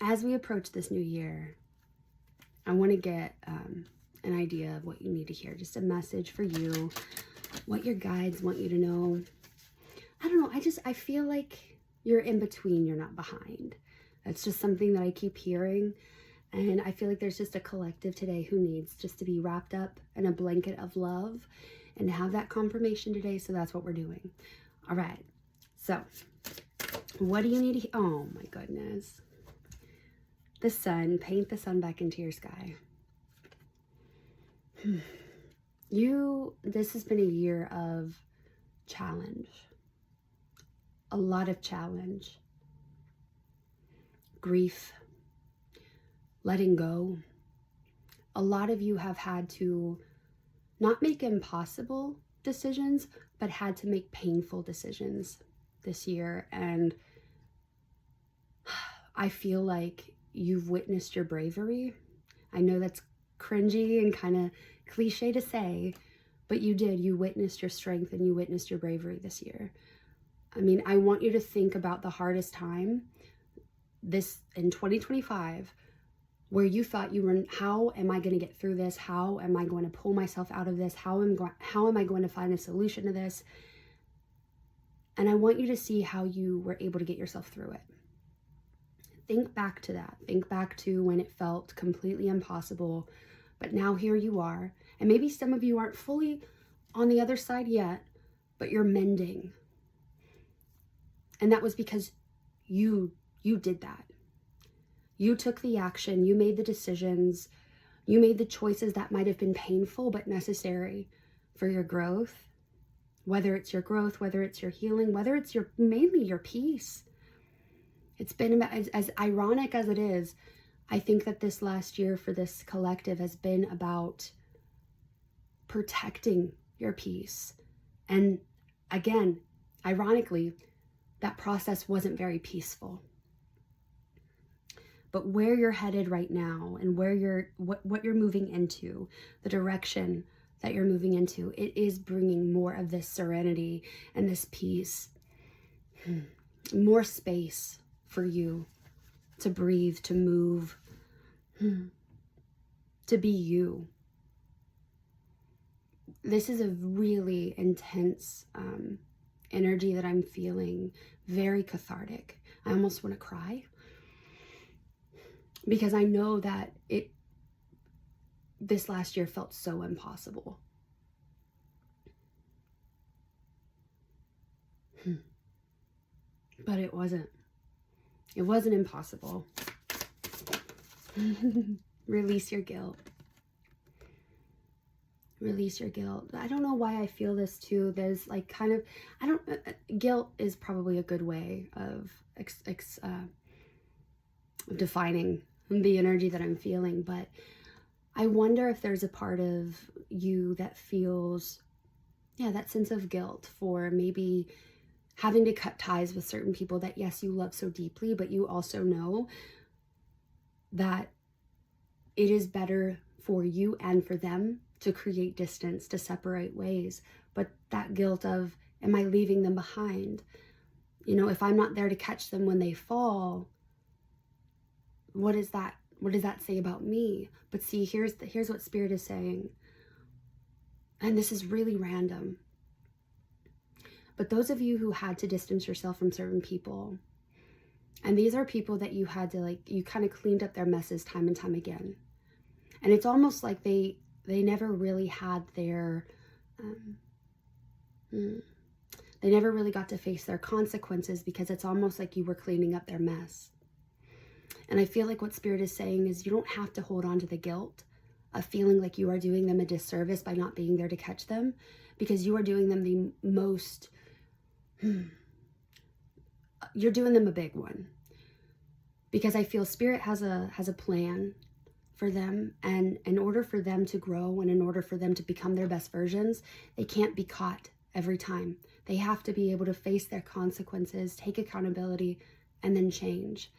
as we approach this new year, I want to get an idea of what you need to hear. Just a message for you, what your guides want you to know. I don't know. I feel like you're in between. You're not behind. That's just something that I keep hearing. And I feel like there's just a collective today who needs just to be wrapped up in a blanket of love and have that confirmation today. So that's what we're doing. All right. So what do you need to, oh my goodness. The sun, paint the sun back into your sky. This has been a year of challenge. A lot of challenge. Grief. Letting go. A lot of you have had to not make impossible decisions, but had to make painful decisions this year. And I feel like you've witnessed your bravery. I know that's cringy and kind of cliche to say, but you did. You witnessed your strength and you witnessed your bravery this year. I mean, I want you to think about the hardest time this in 2025 where you thought you were, how am I going to get through this? How am I going to pull myself out of this? How am I going to find a solution to this? And I want you to see how you were able to get yourself through it. Think back to that. Think back to when it felt completely impossible, but now here you are. And maybe some of you aren't fully on the other side yet, but you're mending. And that was because you did that. You took the action, you made the decisions, you made the choices that might have been painful but necessary for your growth. Whether it's your growth, whether it's your healing, whether it's mainly your peace. It's been about, as ironic as it is, I think that this last year for this collective has been about protecting your peace. And again, ironically, that process wasn't very peaceful. But where you're headed right now and where what you're moving into, the direction that you're moving into, it is bringing more of this serenity and this peace, more space for you to breathe, to move, to be you. This is a really intense energy that I'm feeling, very cathartic. I almost want to cry because I know that this last year felt so impossible. But it wasn't. It wasn't impossible. Release your guilt. Release your guilt. I don't know why I feel this too. There's like kind of, guilt is probably a good way of defining the energy that I'm feeling, but I wonder if there's a part of you that feels, that sense of guilt for maybe having to cut ties with certain people that, yes, you love so deeply, but you also know that it is better for you and for them to create distance, to separate ways. But that guilt of, am I leaving them behind? If I'm not there to catch them when they fall, what does that say about me? But see, here's what Spirit is saying. And this is really random. But those of you who had to distance yourself from certain people, and these are people that you had to you kind of cleaned up their messes time and time again. And it's almost like they never really had their, they never really got to face their consequences because it's almost like you were cleaning up their mess. And I feel like what Spirit is saying is you don't have to hold on to the guilt of feeling like you are doing them a disservice by not being there to catch them, because you are doing them the most, you're doing them a big one. Because I feel Spirit has a plan for them, and in order for them to grow and in order for them to become their best versions, they can't be caught every time. They have to be able to face their consequences, take accountability, and then change.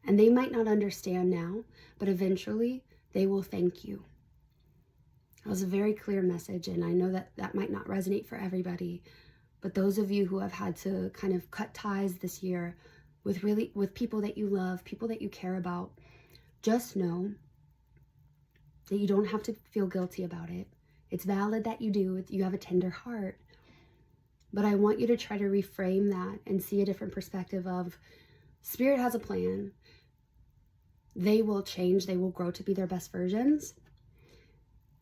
And they might not understand now, but eventually they will thank you. That was a very clear message, and I know that might not resonate for everybody, but those of you who have had to kind of cut ties this year with people that you love, people that you care about, just know that you don't have to feel guilty about it. It's valid that you do. You have a tender heart. But I want you to try to reframe that and see a different perspective of Spirit has a plan. They will change. They will grow to be their best versions.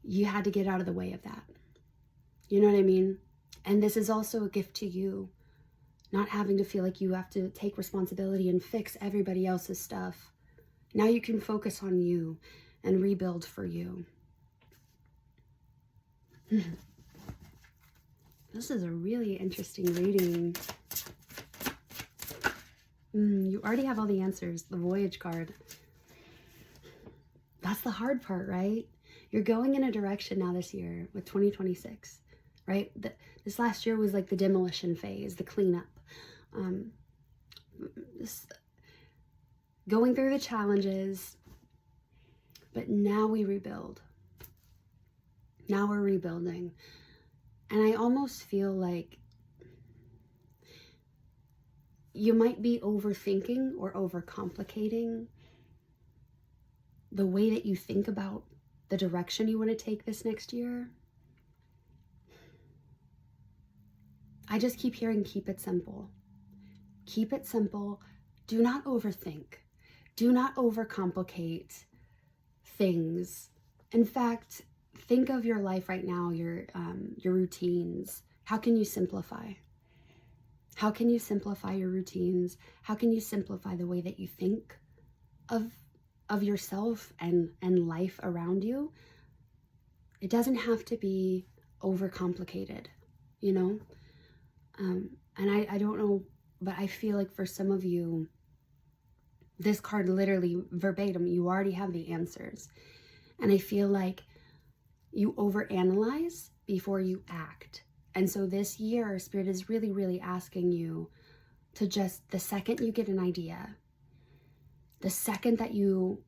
You had to get out of the way of that. You know what I mean? And this is also a gift to you. Not having to feel like you have to take responsibility and fix everybody else's stuff. Now you can focus on you and rebuild for you. This is a really interesting reading. You already have all the answers. The Voyage card. That's the hard part, right? You're going in a direction now this year with 2026, right? This last year was like the demolition phase, the cleanup. Going through the challenges, but now we rebuild. Now we're rebuilding. And I almost feel like you might be overthinking or overcomplicating the way that you think about the direction you want to take this next year. I just keep hearing, keep it simple. Keep it simple. Do not overthink. Do not overcomplicate things. In fact, think of your life right now, your routines. How can you simplify? How can you simplify your routines? How can you simplify the way that you think of yourself and life around you? It doesn't have to be overcomplicated, you know? And I don't know, but I feel like for some of you, this card literally verbatim, you already have the answers. And I feel like you overanalyze before you act. And so this year, Spirit is really, really asking you to just, the second you get an idea, the second that you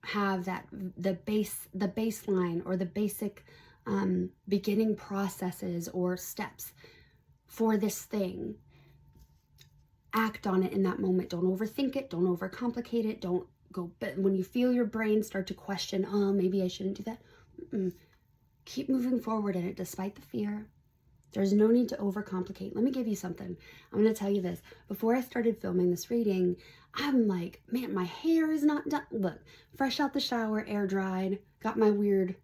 have that, the baseline or the basic beginning processes or steps for this thing, act on it in that moment. Don't overthink it. Don't overcomplicate it. Don't go, but when you feel your brain start to question, oh, maybe I shouldn't do that. Keep moving forward in it despite the fear. There's no need to overcomplicate. Let me give you something. I'm going to tell you this. Before I started filming this reading, I'm like, man, my hair is not done. Look, fresh out the shower, air dried, got my weird,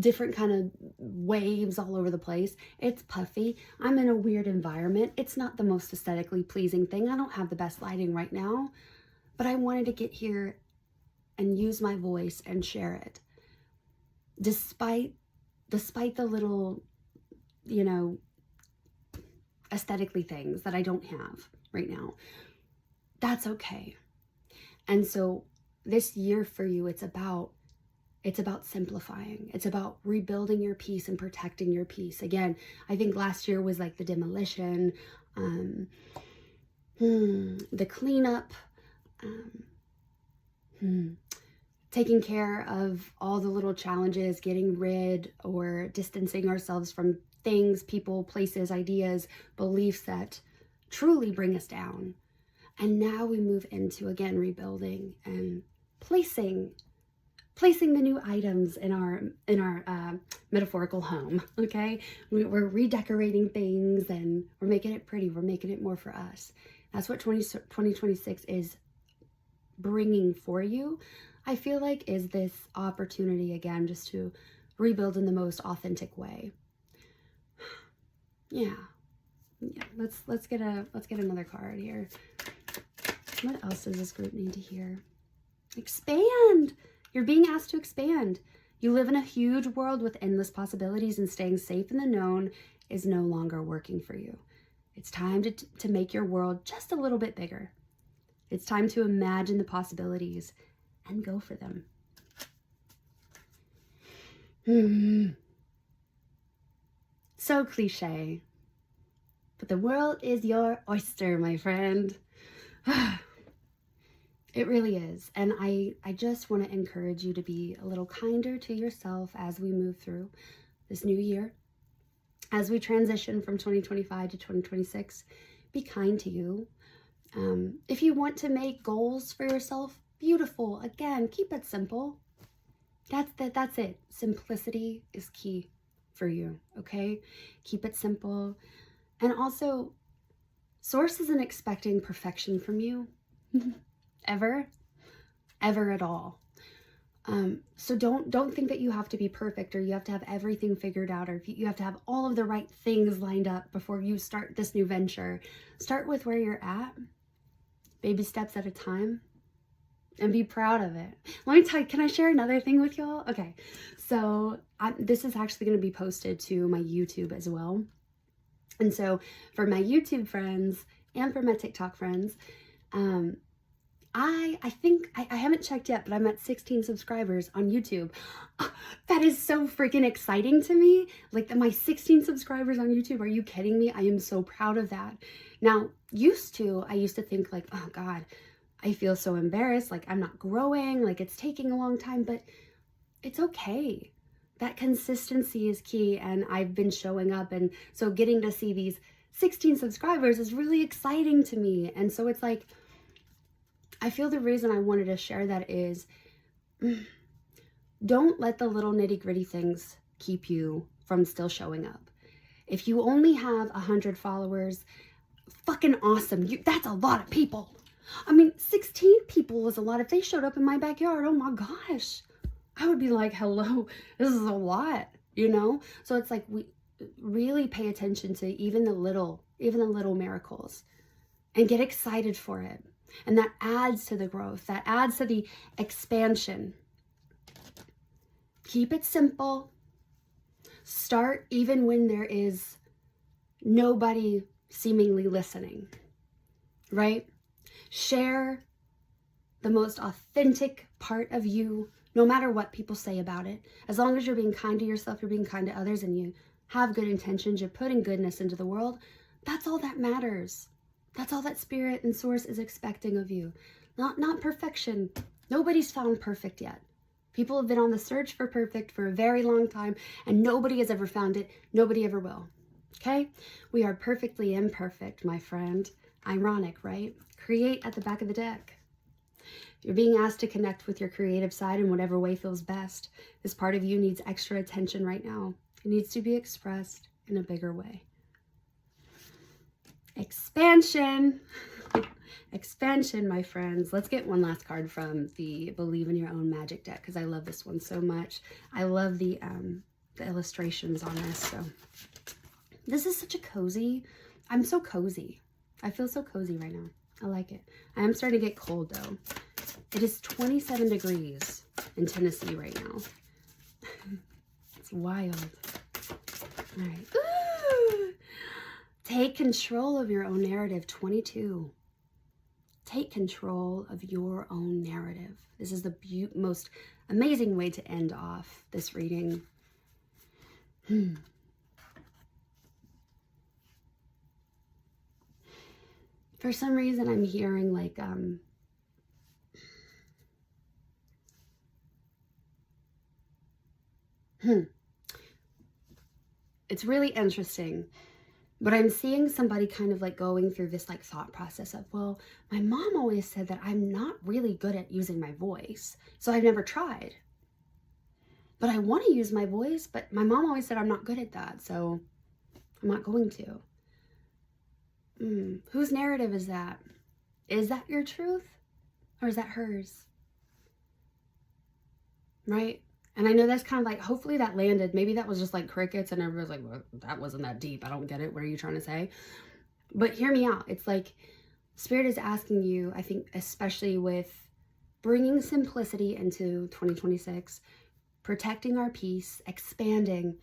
different kind of waves all over the place. It's puffy. I'm in a weird environment. It's not the most aesthetically pleasing thing. I don't have the best lighting right now, but I wanted to get here and use my voice and share it. Despite the little, you know, aesthetically things that I don't have right now. That's okay. And so this year for you, it's about simplifying. It's about rebuilding your peace and protecting your peace. Again, I think last year was like the demolition, the cleanup, taking care of all the little challenges, getting rid or distancing ourselves from things, people, places, ideas, beliefs that truly bring us down. And now we move into, again, rebuilding and placing the new items in our metaphorical home, okay? We're redecorating things and we're making it pretty. We're making it more for us. That's what 2026 is bringing for you. I feel like is this opportunity, again, just to rebuild in the most authentic way. Yeah. Let's get another card here. What else does this group need to hear? Expand. You're being asked to expand. You live in a huge world with endless possibilities, and staying safe in the known is no longer working for you. It's time to make your world just a little bit bigger. It's time to imagine the possibilities and go for them. So cliche, but the world is your oyster, my friend. It really is. And I just want to encourage you to be a little kinder to yourself as we move through this new year. As we transition from 2025 to 2026, be kind to you. If you want to make goals for yourself, beautiful. Again, keep it simple. That's it. Simplicity is key for you, okay? Keep it simple. And also, Source isn't expecting perfection from you. Ever at all. So don't think that you have to be perfect, or you have to have everything figured out, or you have to have all of the right things lined up before you start this new venture. Start with where you're at, baby steps at a time, and be proud of it. Let me tell you, can I share another thing with y'all? Okay, so this is actually going to be posted to my YouTube as well. And so for my YouTube friends and for my TikTok friends, I think, I haven't checked yet, but I'm at 16 subscribers on YouTube. That is so freaking exciting to me. Like, my 16 subscribers on YouTube, are you kidding me? I am so proud of that. Now, I used to think like, oh God, I feel so embarrassed. Like, I'm not growing, like it's taking a long time, but it's okay. That consistency is key, and I've been showing up, and so getting to see these 16 subscribers is really exciting to me. And so it's like, I feel the reason I wanted to share that is, don't let the little nitty-gritty things keep you from still showing up. If you only have 100 followers, fucking awesome. That's a lot of people. I mean, 16 people is a lot. If they showed up in my backyard, oh my gosh, I would be like, hello, this is a lot, you know? So it's like, we really pay attention to even the little miracles, and get excited for it. And that adds to the growth, that adds to the expansion. Keep it simple. Start even when there is nobody seemingly listening, right? Share the most authentic part of you, no matter what people say about it. As long as you're being kind to yourself, you're being kind to others, and you have good intentions, you're putting goodness into the world, that's all that matters. That's all that Spirit and Source is expecting of you. Not perfection. Nobody's found perfect yet. People have been on the search for perfect for a very long time, and nobody has ever found it. Nobody ever will. Okay? We are perfectly imperfect, my friend. Ironic, right? Create at the back of the deck. You're being asked to connect with your creative side in whatever way feels best. This part of you needs extra attention right now. It needs to be expressed in a bigger way. Expansion. Expansion, my friends. Let's get one last card from the Believe in Your Own Magic deck, because I love this one so much. I love the illustrations on this. So this is such a cozy. I'm so cozy. I feel so cozy right now. I like it. I am starting to get cold though. It is 27 degrees in Tennessee right now. It's wild. All right. Ooh. Take control of your own narrative, 22. Take control of your own narrative. This is the most amazing way to end off this reading. For some reason, I'm hearing like, it's really interesting. But I'm seeing somebody kind of like going through this like thought process of, well, my mom always said that I'm not really good at using my voice, so I've never tried. But I want to use my voice, but my mom always said I'm not good at that, so I'm not going to. Whose narrative is that? Is that your truth? Or is that hers? Right? And I know that's kind of like, hopefully that landed. Maybe that was just like crickets and everybody's like, well, that wasn't that deep. I don't get it. What are you trying to say? But hear me out. It's like Spirit is asking you, I think, especially with bringing simplicity into 2026, protecting our peace, expanding.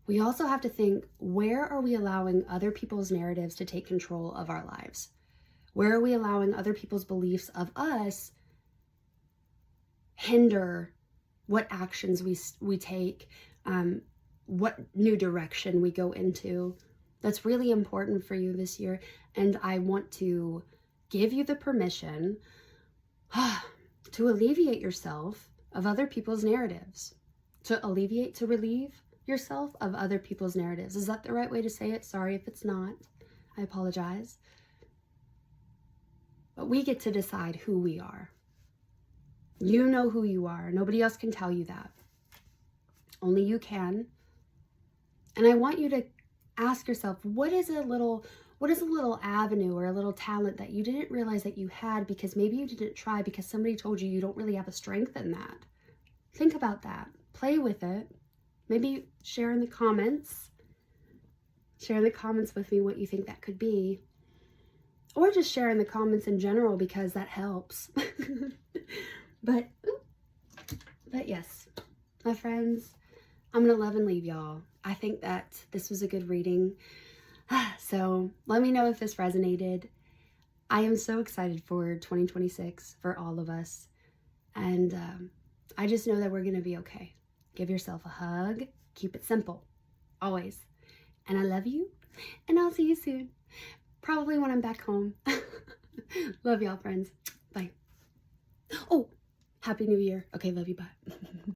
We also have to think, where are we allowing other people's narratives to take control of our lives? Where are we allowing other people's beliefs of us hinder what actions we take, what new direction we go into? That's really important for you this year. And I want to give you the permission to alleviate yourself of other people's narratives, to relieve yourself of other people's narratives. Is that the right way to say it? Sorry if it's not. I apologize. But we get to decide who we are. You know who you are. Nobody else can tell you that. Only you can. And I want you to ask yourself, what is a little avenue or a little talent that you didn't realize that you had because maybe you didn't try because somebody told you you don't really have a strength in that? Think about that. Play with it. Maybe share in the comments. Share in the comments with me what you think that could be. Or just share in the comments in general because that helps. But yes, my friends, I'm going to love and leave y'all. I think that this was a good reading. So let me know if this resonated. I am so excited for 2026 for all of us. And I just know that we're going to be okay. Give yourself a hug. Keep it simple. Always. And I love you. And I'll see you soon. Probably when I'm back home. Love y'all, friends. Bye. Oh, Happy New Year. Okay, love you. Bye.